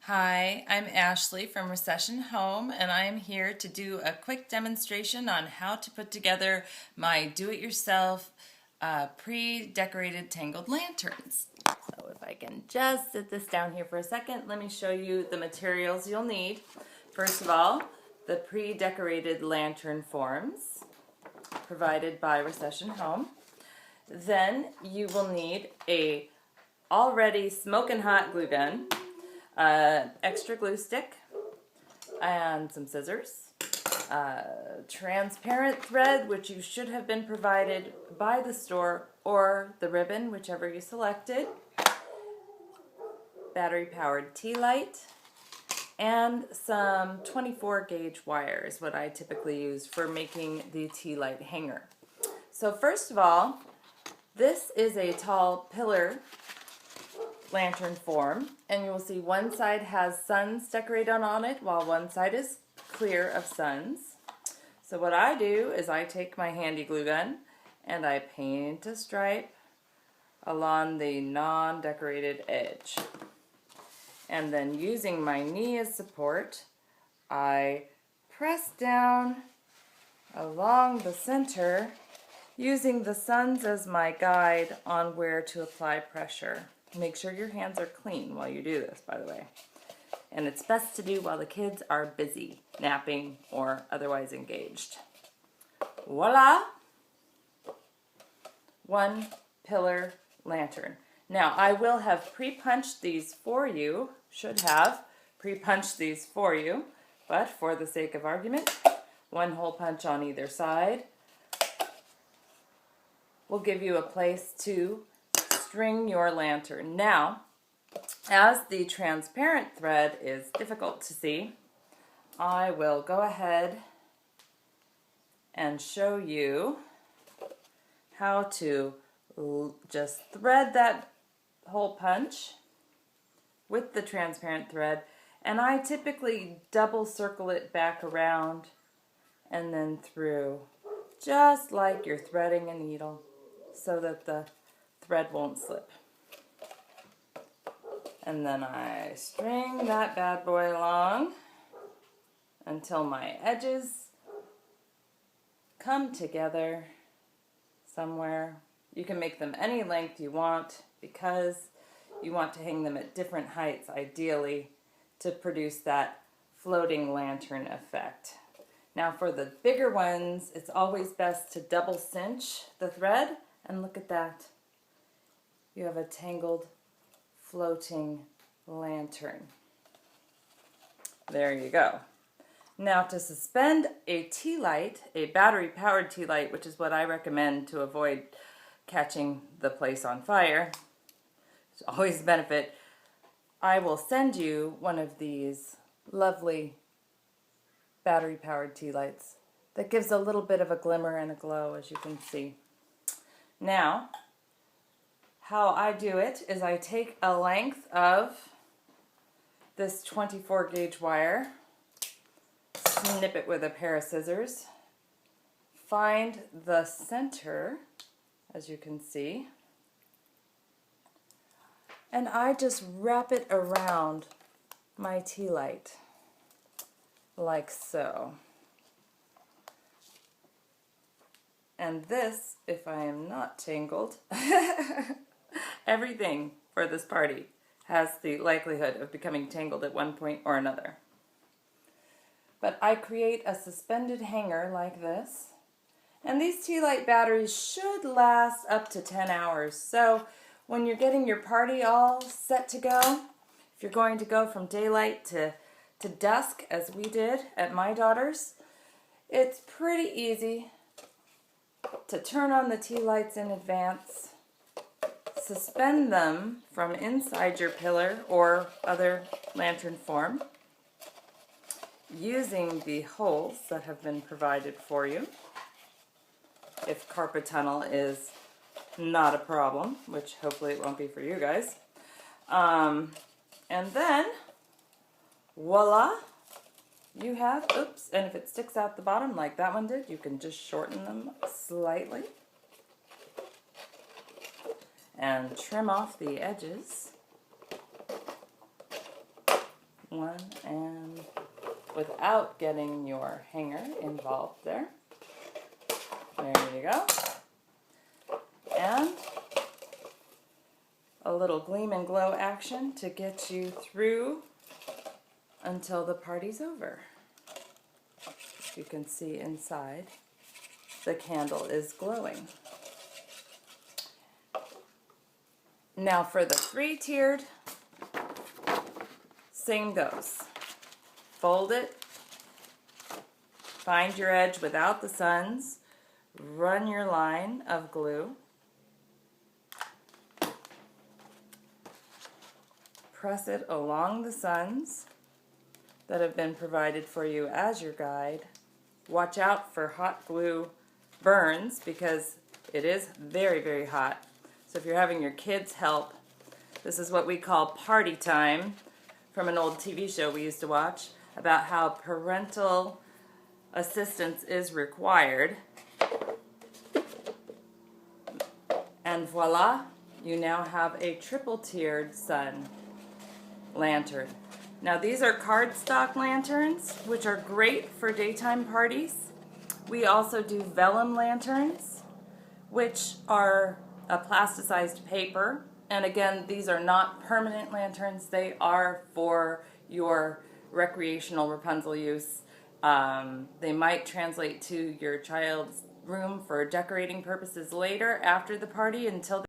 Hi, I'm Ashley from Recession Home, and I'm here to do a quick demonstration on how to put together my do-it-yourself pre-decorated Tangled lanterns. So if I can just sit this down here for a second, let me show you the materials you'll need. First of all, the pre-decorated lantern forms provided by Recession Home. Then you will need a already smoking hot glue gun, extra glue stick, and some scissors, transparent thread, which you should have been provided by the store, or the ribbon, whichever you selected, battery powered tea light, and some 24 gauge wire is what I typically use for making the tea light hanger. So first of all, this is a tall pillar lantern form, and you will see one side has suns decorated on it while one side is clear of suns. So what I do is I take my handy glue gun and I paint a stripe along the non-decorated edge. And then using my knee as support, I press down along the center using the suns as my guide on where to apply pressure. Make sure your hands are clean while you do this, by the way. And it's best to do while the kids are busy, napping, or otherwise engaged. Voila! One pillar lantern. Now, I will have pre-punched these for you, should have pre-punched these for you, but for the sake of argument, one hole punch on either side will give you a place to string your lantern. Now, as the transparent thread is difficult to see, I will go ahead and show you how to just thread that hole punch with the transparent thread, and I typically double circle it back around and then through, just like you're threading a needle, so that the thread won't slip. And then I string that bad boy along until my edges come together somewhere. You can make them any length you want because you want to hang them at different heights, ideally, to produce that floating lantern effect. Now for the bigger ones, it's always best to double cinch the thread, and look at that. You have a tangled floating lantern. There you go. Now to suspend a tea light, a battery powered tea light, which is what I recommend to avoid catching the place on fire, it's always a benefit, I will send you one of these lovely battery powered tea lights that gives a little bit of a glimmer and a glow, as you can see. Now, how I do it is I take a length of this 24 gauge wire, snip it with a pair of scissors, find the center, as you can see, and I just wrap it around my tea light, like so. And this, if I am not tangled, everything for this party has the likelihood of becoming tangled at one point or another. But I create a suspended hanger like this, and these tea light batteries should last up to 10 hours. So when you're getting your party all set to go, if you're going to go from daylight to dusk, as we did at my daughter's, it's pretty easy to turn on the tea lights in advance, suspend them from inside your pillar or other lantern form using the holes that have been provided for you, if carpet tunnel is not a problem, which hopefully it won't be for you guys. And then, voila, you have, oops, and if it sticks out the bottom like that one did, you can just shorten them slightly and trim off the edges one, and without getting your hanger involved there. There you go. And a little gleam and glow action to get you through until the party's over. You can see inside the candle is glowing. Now for the 3-tiered, same goes. Fold it, find your edge without the suns, run your line of glue, press it along the suns that have been provided for you as your guide. Watch out for hot glue burns because it is very, very hot. So if you're having your kids help, this is what we call party time from an old TV show we used to watch about how parental assistance is required. And voila, you now have a triple-tiered sun lantern. Now these are cardstock lanterns, which are great for daytime parties. We also do vellum lanterns, which are a plasticized paper. And again, these are not permanent lanterns. They are for your recreational Rapunzel use. They might translate to your child's room for decorating purposes later after the party until